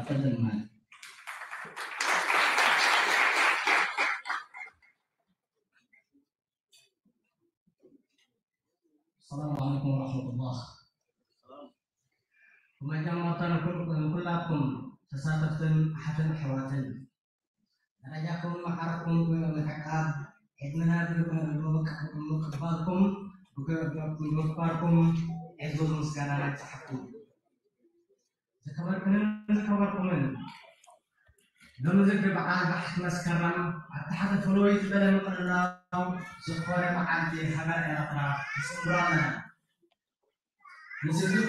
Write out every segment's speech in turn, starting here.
تفضل معي. السلام عليكم ورحمة الله. ومجموعة كلكم تساتفتم أحد الحواتين. أرجاكم معكم من عقاب إدمنا بمقبالكم بمقبالكم عزوز مسكانا تحكم. ذكركم لما ذكر بعد بحث مسكرم التحدث فلويت بدل من الله زخورة معادي حمل الأطراف سمرانا نسيتو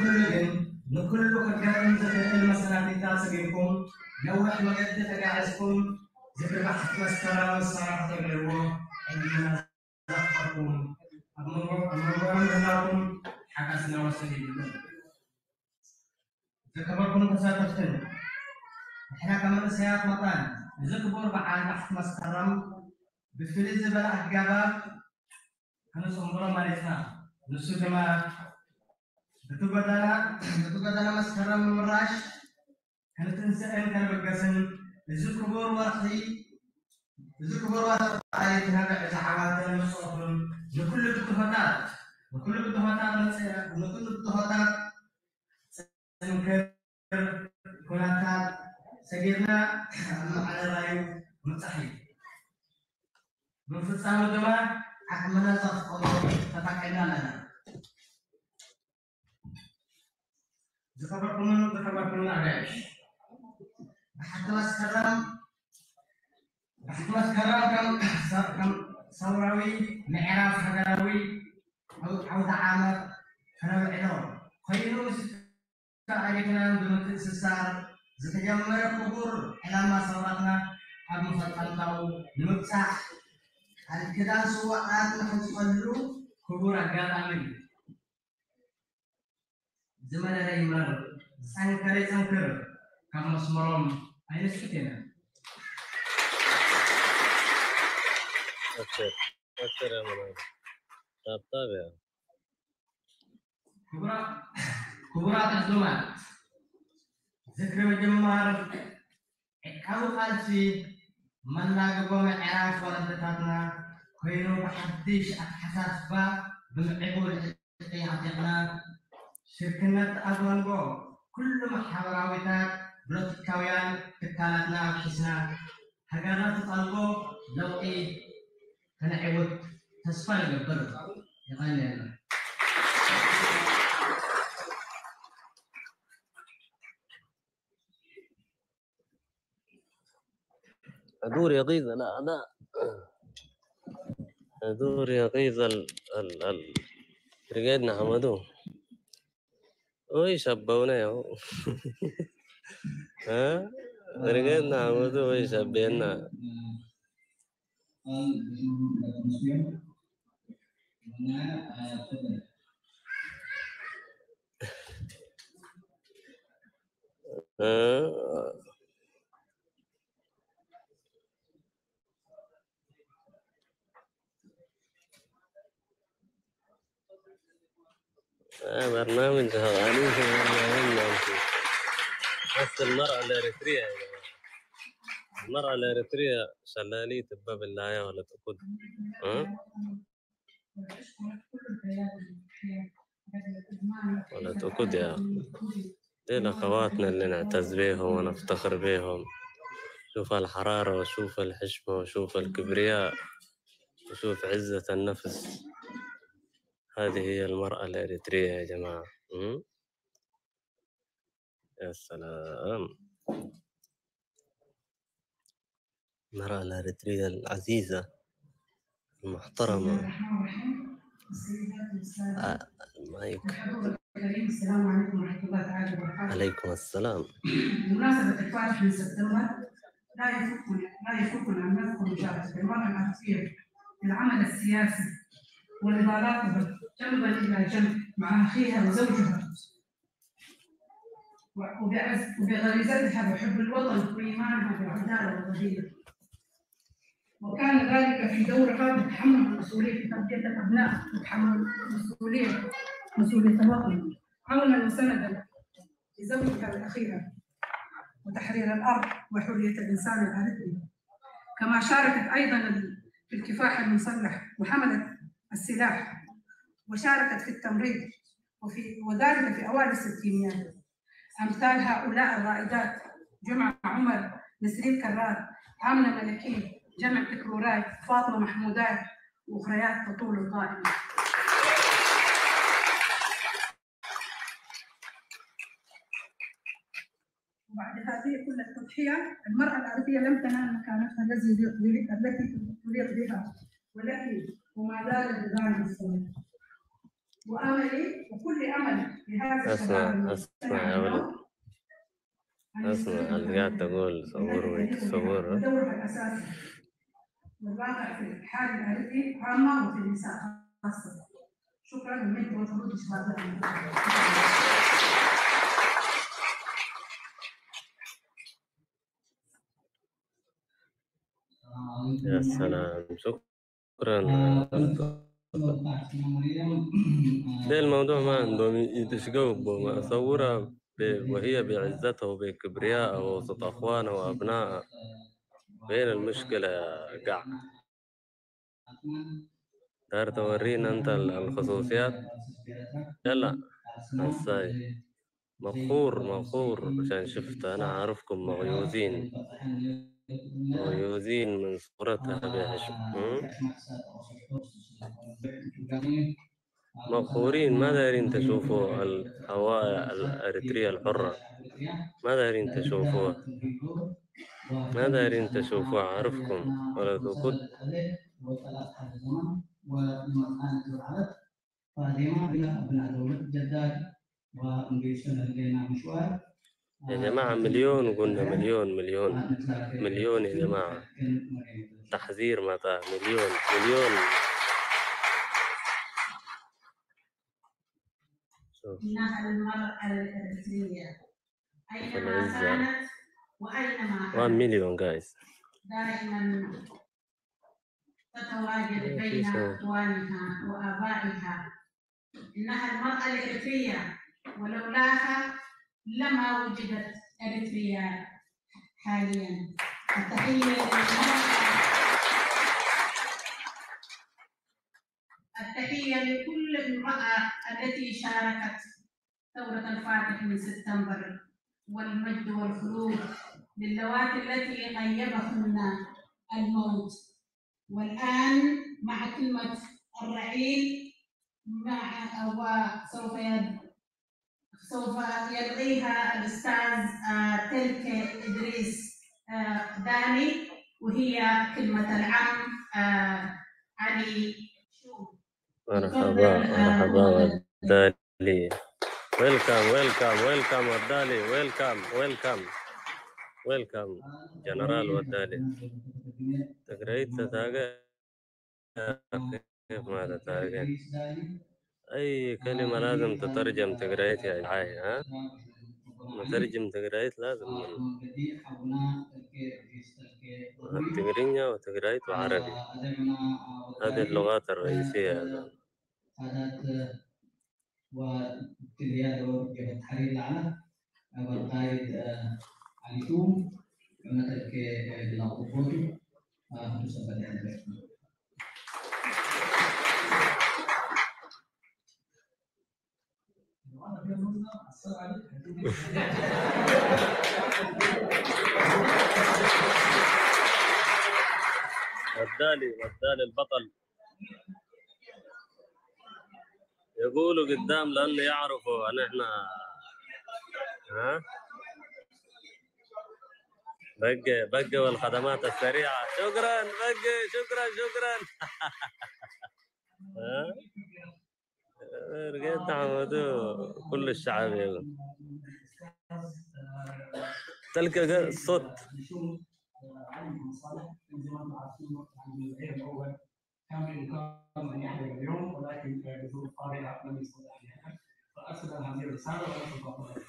كل وقت كان ذكر المسألة في تاسقكم نوح مجد تجاعزكم ذكر بحث مسكرم الصراحة غيره عندما ذكركم أمرهم لكم حكسنا وسجدكم ذكركم تساتفتن إحنا كمان سياق مطان ذكبر بعد بحث مسكرم بفلز بلا أجابات كانوا سمبرا مالتنا نسوا كما بتبدأنا مسكرم مراش كانت إنسان كان بقسم ذكبر ورقي آياتنا بعزحوات المصطفى لكل التهمات سنكر كونات سجلنا على رأي متحد بفصام دما أكملنا صفقة تتكلم لنا ذكركم عايش بحث مسكرم كم سوراوي معراف هدراوي أو دعامة كانوا العلوم خيروا تعرفنا دون استفسار زتجمر قبور إلى ما صورتنا أبو فتحنا نمسح الكذا سواء نحصلوا قبور أجال أمين زمان ريمر سانكر كم مسمرم أين سكتنا أكثر يا منال تابع كبرات الزمان ذكر وجمار أو خالتي من لا قوم عراف ولا بتاتنا كينو بحديش أتحساس با بالعقول يعطينا شركنا أدوانبو كل محاوراويتات بلوتكاويان تكالاتنا وحسنا هجانا تطلبو لو إيه كان عود تصفى البرد يغني أدور يغيظ لا أدور يغيظ رجعنا حمدو وي شبونا يا ها رجعنا حمدو وي شبينا برنامج هغاني في بس المرأة الإريترية يا جماعة المرأة الإريترية شلالية باب اللاية ولا تقود ولا تقود يا دي أخواتنا اللي نعتز بيهم ونفتخر بيهم شوف الحرارة وشوف الحشمة وشوف الكبرياء وشوف عزة النفس هذه هي المرأة الإريترية يا جماعة يا سلام المرأة الإريترية العزيزة المحترمة مايك السلام عليكم ورحمة الله تعالى وبركاته. عليكم السلام. بمناسبة الفاتح من سبتمبر لا يفكنا أن نذكر مشاركة المرأة الأخيرة في العمل السياسي ونضالاته جنبا إلى جنب مع أخيها وزوجها وبغريزتها بحب الوطن وإيمانها بالعدالة والعدالة. وكان ذلك في دورها بتحمل المسؤولية في تربية الأبناء وتحمل مسؤولية الوطن عونا وسندا لزوجها الأخيرة وتحرير الأرض وحرية الإنسان الأرضي. كما شاركت أيضا في الكفاح المسلح وحملت السلاح، وشاركت في التمريض وذلك في أوائل الستينيات. أمثال هؤلاء الرائدات جمعة عمر، نسرين كرار، آمنة ملكي، جمع تكروراي، فاطمة محمودات، وأخريات تطول القائمة. وبعد هذه كل التضحية المرأة العربية لم تنال مكانتها التي تليق بها، ولكن وما زال النضال مستمر. واملي وكل امل لهذا الشباب اسمع يا ولد، اسمع اللي قاعد تقول صور ودورها الاساسي والواقع في الحال العربي عامه وفي النساء خاصه. شكرا لمنك وخروج الشباب. يا سلام، شكرا. ده الموضوع ما عندهم يتشقوا ما أصورها وهي بعزتها وبكبريائها وسط أخوانها وأبنائها. فين المشكلة يا قاع؟ دار تورينا أنت الخصوصيات؟ يلا هساي مغفور عشان شفت أنا عارفكم مغيوزين من صورتها بحشم. مغفورين، ما دايرين تشوفوا الهواء الأريترية الحرة، ما دايرين تشوفوها، ما دايرين تشوفوها. عارفكم ولا تقول يا جماعة مليون، وقلنا مليون يا جماعة. تحذير متى مليون. إنها المرأة الأريترية أينما كانت وأينما كانت 1 مليون جايز دائما تتواجد بين أخوانها وآبائها. إنها المرأة الأريترية، ولولاها لما وجدت أريتريا حاليا. التحية لكل امرأة التي شاركت ثورة الفاتح من سبتمبر، والمجد والخلود للواتي التي غيبهن الموت. والآن مع كلمة الرحيل سوف يلغيها الأستاذ تلك إدريس داني، وهي كلمة العم علي شوف. مرحبا ودالي. ويلكم ودالي. ويلكم جنرال ودالي. تقريت تتاقى كيف ما تتاقى؟ أي كلمة لازم تترجم تقريت يا جعاي. ها مترجم تقريت لازم من التقرينيا وتقريت وعربي، هذه اللغات الرئيسية. وتليا دور جبت حرير لعنة والقائد عليكم مثل كلاقوتو تسبب يعني. والدالي البطل يقولوا قدام لأنه يعرفوا أن إحنا ها بقى والخدمات السريعة. شكرا بقى، شكرا ها رجعت عمدوا كل الشعب يقول تلقى الصوت. كان بإمكانه أن يحضر اليوم، ولكن بظروف طارئة لم يستطع أن يحضر، فأرسل هذه الرسالة ولم.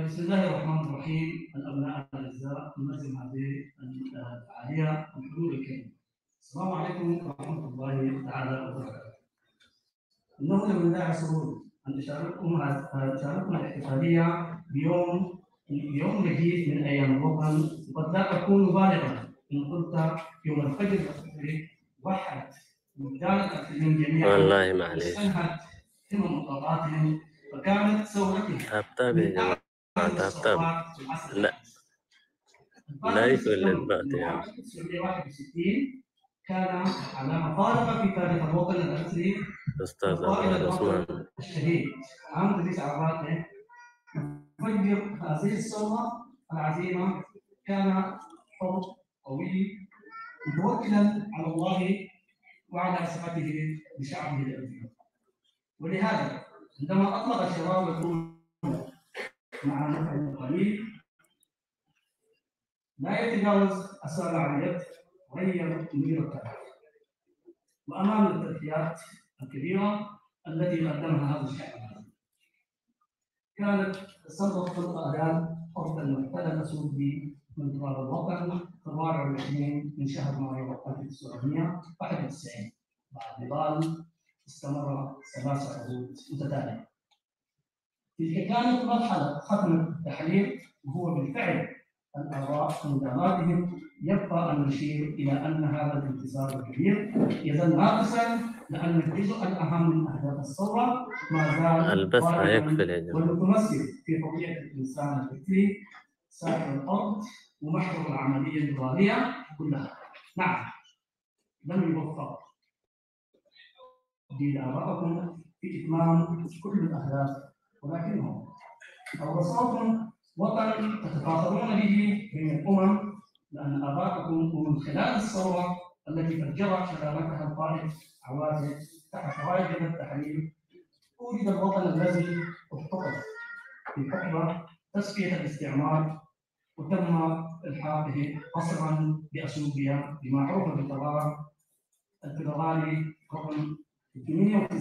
بسم الله الرحمن الرحيم. الأبناء الأعزاء، ننظم هذه الفعالية الحضور الكريم. السلام عليكم ورحمة الله تعالى وبركاته. إنه من داعي سرور أن تشارككم الاحتفالية بيوم جديد من أيام الوطن، وقد لا أكون بالغا إن قلت يوم الفجر الأكبر وحد وجدان المسلمين جميعا والله معليش واستنهت همم مطالباتهم، فكانت ثورتهم تابتاب يا جماعة تابتاب لا يفل البعد يا عم 1961 كان على مفارقة في تاريخ الوطن المصري أستاذ عباد عثمان. الشهيد عام رئيس عرفات مفجر هذه الثورة العظيمة كان حر قوي متوكلا على الله وعلى ثقته بشعبه الأبيض. ولهذا عندما أطلق الشباب الأولى مع نفع قليل لا يتجاوز السابع على اليد غير مدير التاريخ. وأمام التضحيات الكبيرة التي قدمها هذا الشعب كانت تصرف الآلام قبل المحتل السعودي من تراب الوطن في 24 من شهر مايو 1991 بعد نضال استمر 3 عقود متتالية. تلك كانت مرحلة ختم التحرير، وهو بالفعل الآراء من داراتهم يبقى أن نشير إلى أن هذا الانتصار الكبير يظل ناقصا، لأن الجزء الأهم من أهداف الثورة ما زال البث هيكفل يا جماعة والمتمثل في حرية الإنسان الفكري سائر الأرض ومحور العملية النضالية كلها. نعم لم يوفق بآرائكم في إتمام كل الأهداف، ولكنهم أورثوكم وطن تتفاخرون به بين الأمم، لأن آباءكم ومن خلال الثورة التي فجرت شبابتها القائد عوازل تحت راية التحرير وجد الوطن الذي افتقد في حقبة تسقية الاستعمار وتم إلحاقه قصرا بأثيوبيا بما عرف بالقرار الفيدرالي رقم 98